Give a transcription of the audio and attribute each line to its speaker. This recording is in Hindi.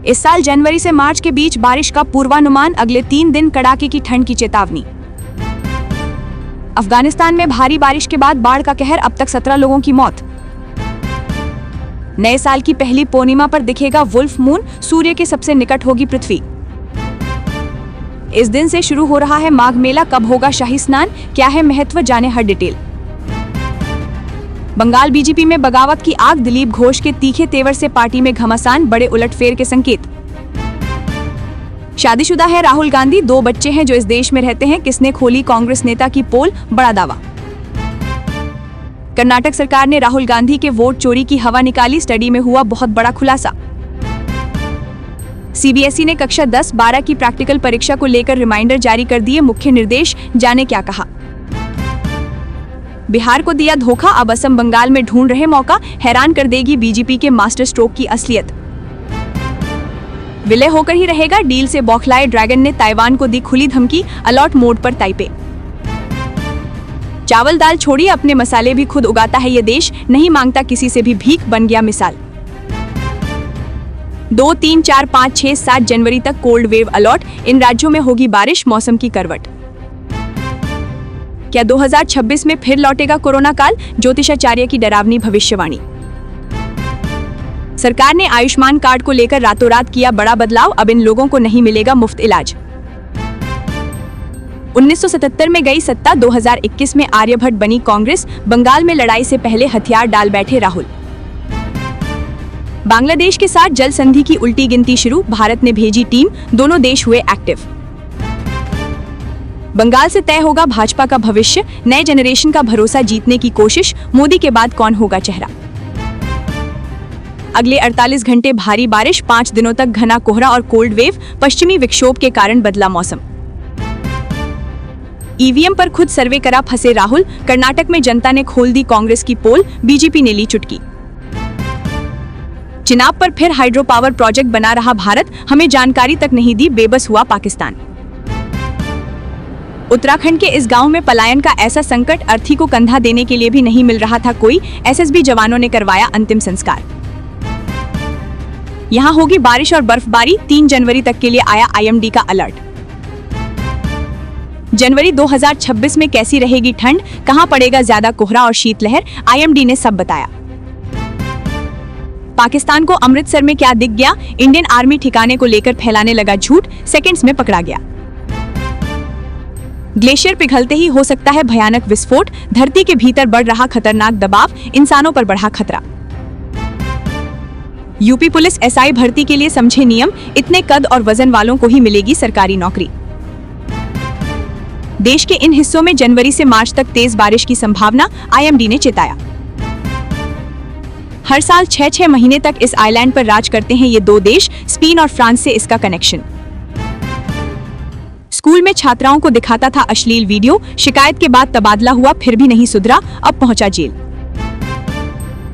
Speaker 1: इस साल जनवरी से मार्च के बीच बारिश का पूर्वानुमान, अगले 3 दिन कड़ाके की ठंड की चेतावनी। अफगानिस्तान में भारी बारिश के बाद बाढ़ का कहर, अब तक 17 लोगों की मौत। नए साल की पहली पूर्णिमा पर दिखेगा वुल्फ मून, सूर्य के सबसे निकट होगी पृथ्वी। इस दिन से शुरू हो रहा है माघ मेला, कब होगा शाही स्नान, क्या है महत्व, जाने हर डिटेल। बंगाल बीजेपी में बगावत की आग, दिलीप घोष के तीखे तेवर से पार्टी में घमासान, बड़े उलटफेर के संकेत। शादीशुदा है राहुल गांधी, 2 बच्चे हैं जो इस देश में रहते हैं, किसने खोली कांग्रेस नेता की पोल, बड़ा दावा। कर्नाटक सरकार ने राहुल गांधी के वोट चोरी की हवा निकाली, स्टडी में हुआ बहुत बड़ा खुलासा। सीबीएसई ने कक्षा 10-12 की प्रैक्टिकल परीक्षा को लेकर रिमाइंडर जारी कर दिए मुख्य निर्देश, जाने क्या कहा। बिहार को दिया धोखा, अब असम बंगाल में ढूंढ रहे मौका, हैरान कर देगी बीजेपी के मास्टर स्ट्रोक की असलियत। विलय होकर ही रहेगा, डील से बौखलाए ड्रैगन ने ताइवान को दी खुली धमकी, अलर्ट मोड पर ताइपे। चावल दाल छोड़िए, अपने मसाले भी खुद उगाता है ये देश, नहीं मांगता किसी से भी भीख, बन गया मिसाल। 2, 3, 4, 5, 6, 7 जनवरी तक कोल्ड वेव अलर्ट, इन राज्यों में होगी बारिश, मौसम की करवट। क्या 2026 में फिर लौटेगा कोरोना काल, ज्योतिषाचार्य की डरावनी भविष्यवाणी। सरकार ने आयुष्मान कार्ड को लेकर रातों रात किया बड़ा बदलाव, अब इन लोगों को नहीं मिलेगा मुफ्त इलाज। 1977 में गई सत्ता, 2021 में आर्यभट्ट बनी कांग्रेस, बंगाल में लड़ाई से पहले हथियार डाल बैठे राहुल। बांग्लादेश के साथ जल संधि की उल्टी गिनती शुरू, भारत ने भेजी टीम, दोनों देश हुए एक्टिव। बंगाल से तय होगा भाजपा का भविष्य, नए जनरेशन का भरोसा जीतने की कोशिश, मोदी के बाद कौन होगा चेहरा। अगले 48 घंटे भारी बारिश, 5 दिनों तक घना कोहरा और कोल्ड वेव, पश्चिमी विक्षोभ के कारण बदला मौसम। ईवीएम पर खुद सर्वे करा फंसे राहुल, कर्नाटक में जनता ने खोल दी कांग्रेस की पोल, बीजेपी ने ली चुटकी। चिनाब पर फिर हाइड्रो पावर प्रोजेक्ट बना रहा भारत, हमें जानकारी तक नहीं दी, बेबस हुआ पाकिस्तान। उत्तराखंड के इस गांव में पलायन का ऐसा संकट, अर्थी को कंधा देने के लिए भी नहीं मिल रहा था कोई, एसएसबी जवानों ने करवाया अंतिम संस्कार। यहां होगी बारिश और बर्फबारी, 3 जनवरी तक के लिए आया आईएमडी का अलर्ट। जनवरी 2026 में कैसी रहेगी ठंड, कहां पड़ेगा ज्यादा कोहरा और शीतलहर, आईएमडी ने सब बताया। पाकिस्तान को अमृतसर में क्या दिख गया, इंडियन आर्मी ठिकाने को लेकर फैलाने लगा झूठ, सेकंड्स में पकड़ा गया। ग्लेशियर पिघलते ही हो सकता है भयानक विस्फोट, धरती के भीतर बढ़ रहा खतरनाक दबाव, इंसानों पर बढ़ा खतरा। यूपी पुलिस एसआई भर्ती के लिए समझे नियम, इतने कद और वजन वालों को ही मिलेगी सरकारी नौकरी। देश के इन हिस्सों में जनवरी से मार्च तक तेज बारिश की संभावना, आईएमडी ने चेताया। हर साल 6-6 महीने तक इस आइलैंड पर राज करते हैं ये 2 देश, स्पेन और फ्रांस से इसका कनेक्शन। स्कूल में छात्राओं को दिखाता था अश्लील वीडियो, शिकायत के बाद तबादला हुआ, फिर भी नहीं सुधरा, अब पहुंचा जेल।